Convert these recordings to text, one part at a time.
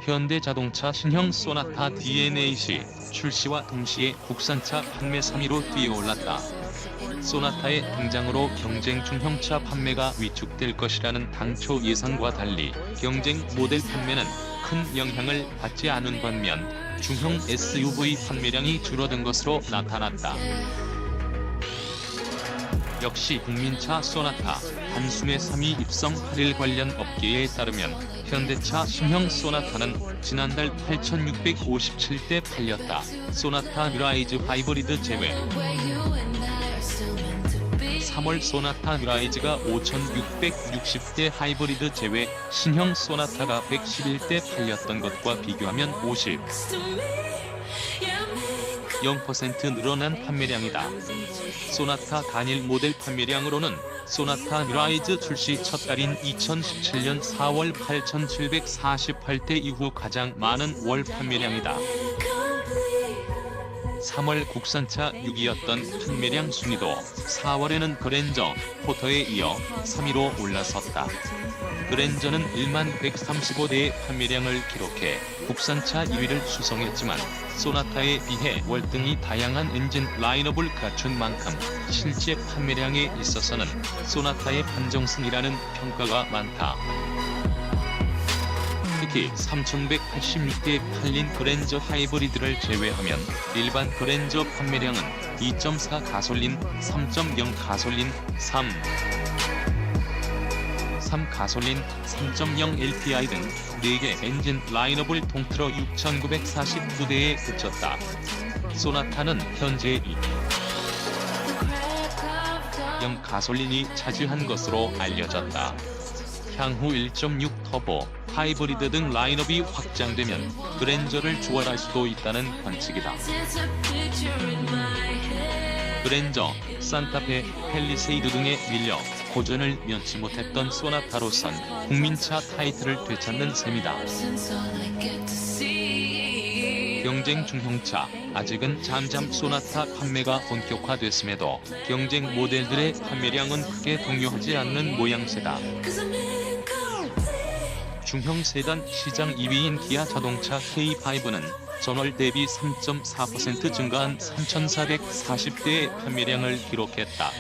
현대자동차 신형 소나타 DNAC 출시와 동시에 국산차 판매 3위로 뛰어올랐다. 소나타의 등장으로 경쟁 중형차 판매가 위축될 것이라는 당초 예상과 달리 경쟁 모델 판매는 큰 영향을 받지 않은 반면 중형 SUV 판매량이 줄어든 것으로 나타났다. 역시 국민차 소나타 단숨에 3위 입성 8일 관련 업계에 따르면 현대차 신형 소나타는 지난달 8,657대 팔렸다. 소나타 미라이즈 하이브리드 제외. 3월 소나타 미라이즈가 5,660대 하이브리드 제외 신형 소나타가 111대 팔렸던 것과 비교하면 0% 늘어난 판매량이다. 소나타 단일 모델 판매량으로는 소나타 미라이즈 출시 첫 달인 2017년 4월 8,748대 이후 가장 많은 월 판매량이다. 3월 국산차 6위였던 판매량 순위도 4월에는 그랜저, 포터에 이어 3위로 올라섰다. 그랜저는 1만 135대의 판매량을 기록해 국산차 2위를 수성했지만 소나타에 비해 월등히 다양한 엔진 라인업을 갖춘 만큼 실제 판매량에 있어서는 소나타의 한정승이라는 평가가 많다. 특히 3,186대에 팔린 그랜저 하이브리드를 제외하면 일반 그랜저 판매량은 2.4 가솔린, 3.0 가솔린, 3 가솔린, 3.0 LPI 등 4개 엔진 라인업을 통틀어 6,949대에 그쳤다. 소나타는 현재 0 가솔린이 차지한 것으로 알려졌다. 향후 1.6 터보, 하이브리드 등 라인업이 확장되면 그랜저를 추월할 수도 있다는 관측이다. 그랜저, 산타페, 팰리세이드 등에 밀려 고전을 면치 못했던 소나타로선 국민차 타이틀을 되찾는 셈이다. 경쟁 중형차, 아직은 잠잠 소나타 판매가 본격화됐음에도 경쟁 모델들의 판매량은 크게 동요하지 않는 모양새다. 중형 세단 시장 2위인 기아 자동차 K5는 전월 대비 3.4% 증가한 3,440대의 판매량을 기록했다.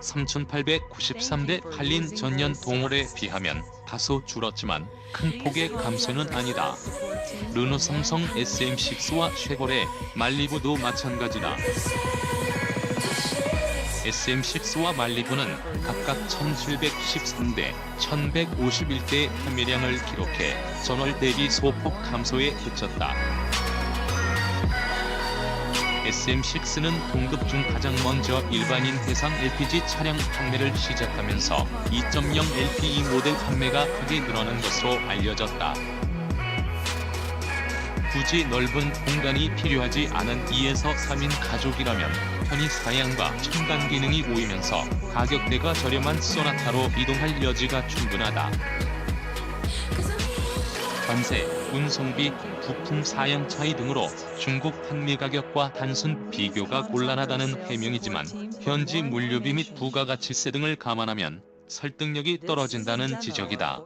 3,893대 팔린 전년 동월에 비하면 다소 줄었지만 큰 폭의 감소는 아니다. 르노 삼성 SM6와 쉐보레, 말리부도 마찬가지다. SM6와 말리부는 각각 1,713대, 1,151대의 판매량을 기록해 전월 대비 소폭 감소에 그쳤다. SM6는 공급 중 가장 먼저 일반인 대상 LPG 차량 판매를 시작하면서 2.0 LPE 모델 판매가 크게 늘어난 것으로 알려졌다. 굳이 넓은 공간이 필요하지 않은 2에서 3인 가족이라면 편의 사양과 첨단 기능이 모이면서 가격대가 저렴한 소나타로 이동할 여지가 충분하다. 관세, 운송비, 부품 사양 차이 등으로 중국 판매 가격과 단순 비교가 곤란하다는 해명이지만 현지 물류비 및 부가가치세 등을 감안하면 설득력이 떨어진다는 지적이다.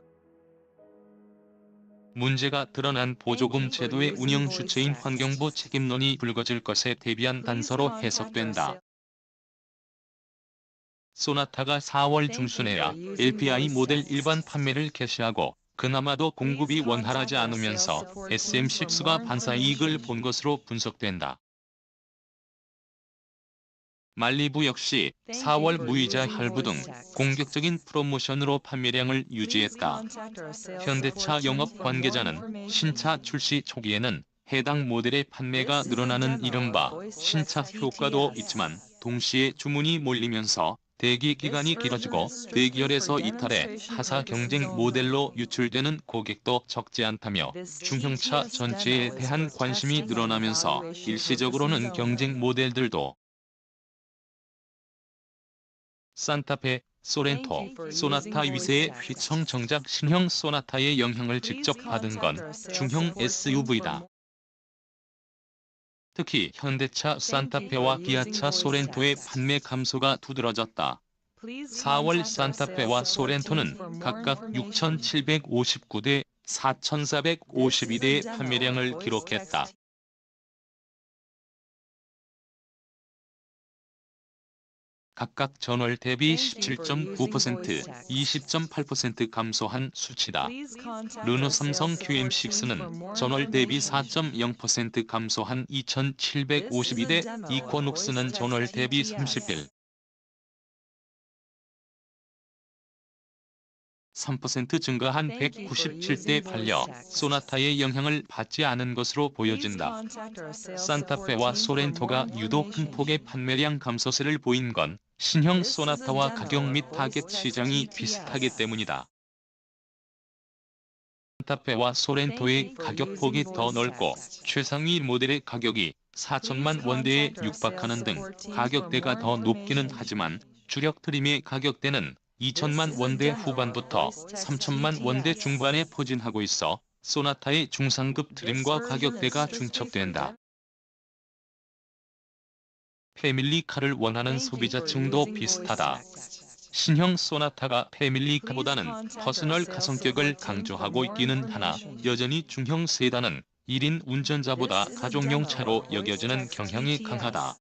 문제가 드러난 보조금 제도의 운영 주체인 환경부 책임론이 불거질 것에 대비한 단서로 해석된다. 소나타가 4월 중순에야 LPI 모델 일반 판매를 개시하고 그나마도 공급이 원활하지 않으면서 SM6가 반사이익을 본 것으로 분석된다. 말리부 역시 4월 무이자 할부 등 공격적인 프로모션으로 판매량을 유지했다. 현대차 영업 관계자는 신차 출시 초기에는 해당 모델의 판매가 늘어나는 이른바 신차 효과도 있지만 동시에 주문이 몰리면서 대기 기간이 길어지고 대기열에서 이탈해 타사 경쟁 모델로 유출되는 고객도 적지 않다며 중형차 전체에 대한 관심이 늘어나면서 일시적으로는 경쟁 모델들도 산타페, 소렌토, 소나타 위세의 휘청 정작 신형 소나타의 영향을 직접 받은 건 중형 SUV다. 특히 현대차 산타페와 기아차 소렌토의 판매 감소가 두드러졌다. 4월 산타페와 소렌토는 각각 6,759대, 4,452대의 판매량을 기록했다. 각각 전월 대비 17.9%, 20.8% 감소한 수치다. 르노 삼성 QM6는 전월 대비 4.0% 감소한 2,752대, 이코녹스는 전월 대비 3% 증가한 197대 반려, 소나타의 영향을 받지 않은 것으로 보여진다. 산타페와 소렌토가 유독 큰 폭의 판매량 감소세를 보인 건 신형 소나타와 가격 및 타겟 시장이 비슷하기 때문이다. 산타페와 소렌토의 가격폭이 더 넓고 최상위 모델의 가격이 4천만 원대에 육박하는 등 가격대가 더 높기는 하지만 주력 트림의 가격대는 2천만 원대 후반부터 3천만 원대 중반에 포진하고 있어 소나타의 중상급 트림과 가격대가 중첩된다. 패밀리카를 원하는 소비자층도 비슷하다. 신형 소나타가 패밀리카보다는 퍼스널카 성격을 강조하고 있기는 하나 여전히 중형 세단은 1인 운전자보다 가족용 차로 여겨지는 경향이 강하다.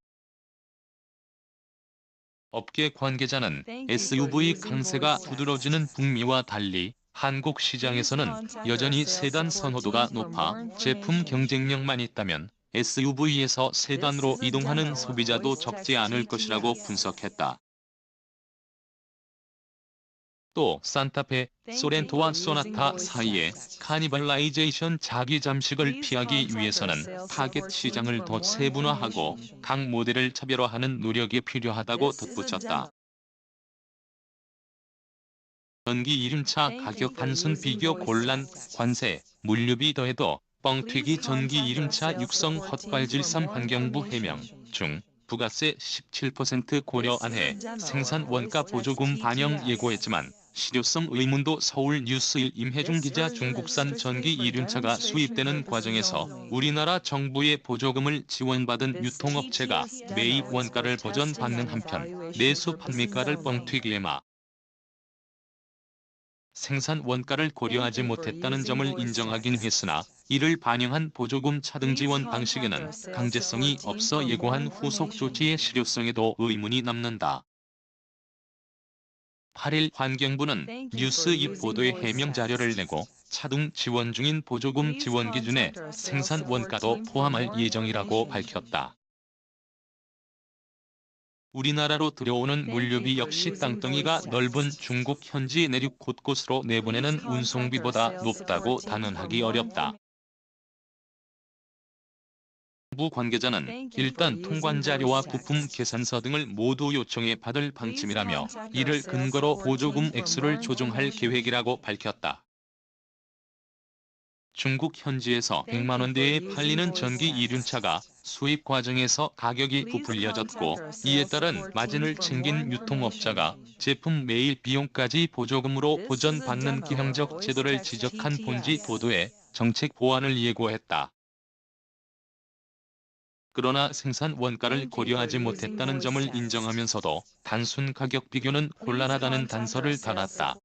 업계 관계자는 SUV 강세가 두드러지는 북미와 달리 한국 시장에서는 여전히 세단 선호도가 높아 제품 경쟁력만 있다면 SUV에서 세단으로 이동하는 소비자도 적지 않을 것이라고 분석했다. 또 산타페, 소렌토와 소나타 사이의 카니발라이제이션 자기 잠식을 피하기 위해서는 타겟 시장을 더 세분화하고 각 모델을 차별화하는 노력이 필요하다고 덧붙였다. 전기 이륜차 가격 단순 비교 곤란, 관세, 물류비 더해도 뻥튀기 전기 이륜차 육성 헛발질산 환경부 해명 중 부가세 17% 고려 안해 생산 원가 보조금 반영 예고했지만 실효성 의문도 서울 뉴스일 임혜중 기자 중국산 전기 이륜차가 수입되는 과정에서 우리나라 정부의 보조금을 지원받은 유통업체가 매입 원가를 보전받는 한편 내수 판매가를 뻥튀기해마 생산 원가를 고려하지 못했다는 점을 인정하긴 했으나 이를 반영한 보조금 차등 지원 방식에는 강제성이 없어 예고한 후속 조치의 실효성에도 의문이 남는다. 8일 환경부는 뉴스입 보도에 해명 자료를 내고 차등 지원 중인 보조금 지원 기준에 생산 원가도 포함할 예정이라고 밝혔다. 우리나라로 들여오는 물류비 역시 땅덩이가 넓은 중국 현지 내륙 곳곳으로 내보내는 운송비보다 높다고 단언하기 어렵다. 정부 관계자는 일단 통관자료와 부품 계산서 등을 모두 요청해 받을 방침이라며 이를 근거로 보조금 액수를 조정할 계획이라고 밝혔다. 중국 현지에서 100만 원대에 팔리는 전기 이륜차가 수입 과정에서 가격이 부풀려졌고 이에 따른 마진을 챙긴 유통업자가 제품 매입 비용까지 보조금으로 보전받는 기형적 제도를 지적한 본지 보도에 정책 보완을 예고했다. 그러나 생산 원가를 고려하지 못했다는 점을 인정하면서도 단순 가격 비교는 곤란하다는 단서를 달았다.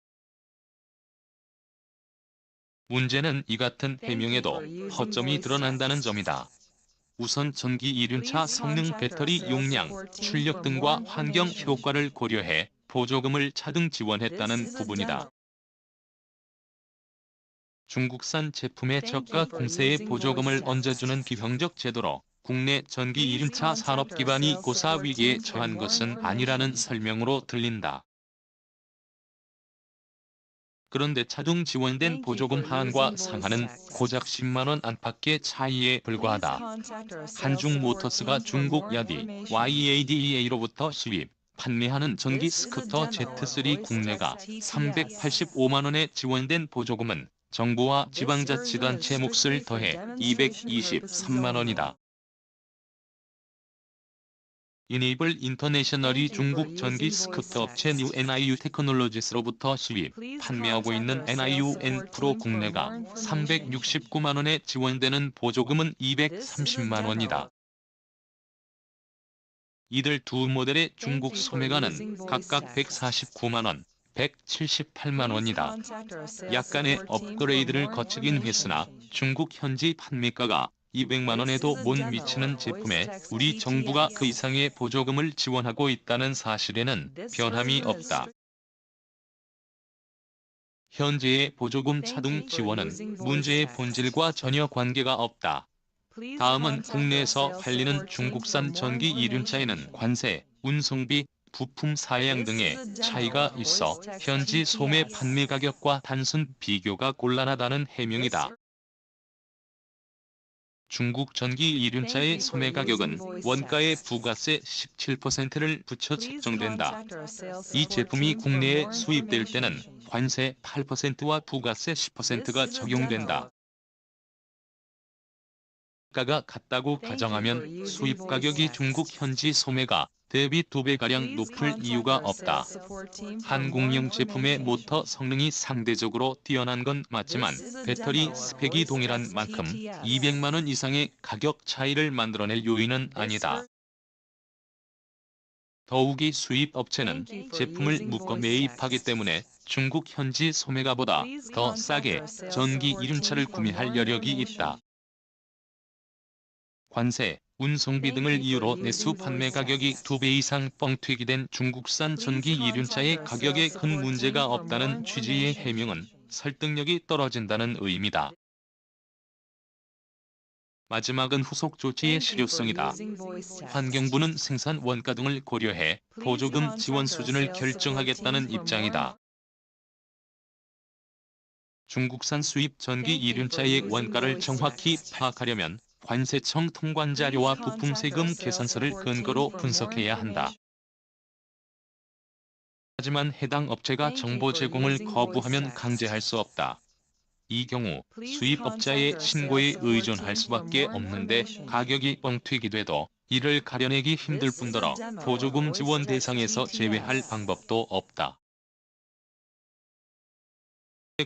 문제는 이 같은 해명에도 허점이 드러난다는 점이다. 우선 전기 이륜차 성능, 배터리 용량, 출력 등과 환경 효과를 고려해 보조금을 차등 지원했다는 부분이다. 중국산 제품의 저가 공세에 보조금을 얹어주는 기형적 제도로 국내 전기 이륜차 산업 기반이 고사 위기에 처한 것은 아니라는 설명으로 들린다. 그런데 차등 지원된 보조금 하한과 상한은 고작 10만 원 안팎의 차이에 불과하다. 한중모터스가 중국 야디, YADEA로부터 수입, 판매하는 전기 스쿠터 Z3 국내가 385만 원에 지원된 보조금은 정부와 지방자치단체 몫을 더해 223만 원이다. 이네이블 인터내셔널이 중국 전기 스쿠터 업체 뉴 NIU 테크놀로지스로부터 수입, 판매하고 있는 NIU N 프로 국내가 369만 원에 지원되는 보조금은 230만 원이다. 이들 두 모델의 중국 소매가는 각각 149만 원, 178만 원이다. 약간의 업그레이드를 거치긴 했으나 중국 현지 판매가가 200만 원에도 못 미치는 제품에 우리 정부가 그 이상의 보조금을 지원하고 있다는 사실에는 변함이 없다. 현재의 보조금 차등 지원은 문제의 본질과 전혀 관계가 없다. 다음은 국내에서 팔리는 중국산 전기 이륜차에는 관세, 운송비, 부품 사양 등의 차이가 있어 현지 소매 판매 가격과 단순 비교가 곤란하다는 해명이다. 중국 전기 이륜차의 소매 가격은 원가에 부가세 17%를 붙여 책정된다. 이 제품이 국내에 수입될 때는 관세 8%와 부가세 10%가 적용된다. 가가 같다고 가정하면 수입 가격이 중국 현지 소매가 대비 2배가량 높을 이유가 없다. 한국형 제품의 모터 성능이 상대적으로 뛰어난 건 맞지만 배터리 스펙이 동일한 만큼 200만 원 이상의 가격 차이를 만들어낼 요인은 아니다. 더욱이 수입 업체는 제품을 묶어 매입하기 때문에 중국 현지 소매가보다 더 싸게 전기 이륜차를 구매할 여력이 있다. 관세, 운송비 등을 이유로 내수 판매 가격이 2배 이상 뻥튀기된 중국산 전기 이륜차의 가격에 큰 문제가 없다는 취지의 해명은 설득력이 떨어진다는 의미다. 마지막은 후속 조치의 실효성이다. 환경부는 생산 원가 등을 고려해 보조금 지원 수준을 결정하겠다는 입장이다. 중국산 수입 전기 이륜차의 원가를 정확히 파악하려면 관세청 통관 자료와 부품 세금 계산서를 근거로 분석해야 한다. 하지만 해당 업체가 정보 제공을 거부하면 강제할 수 없다. 이 경우 수입업자의 신고에 의존할 수밖에 없는데 가격이 뻥튀기돼도 이를 가려내기 힘들 뿐더러 보조금 지원 대상에서 제외할 방법도 없다.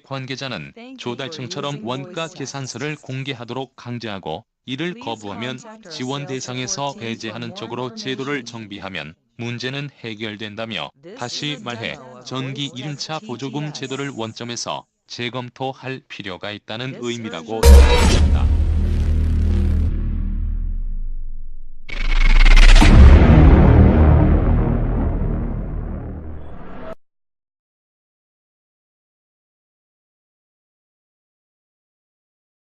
관계자는 조달청처럼 원가 계산서를 공개하도록 강제하고 이를 거부하면 지원 대상에서 배제하는 쪽으로 제도를 정비하면 문제는 해결된다며 다시 말해 전기 이륜차 보조금 제도를 원점에서 재검토할 필요가 있다는 의미라고 전했다.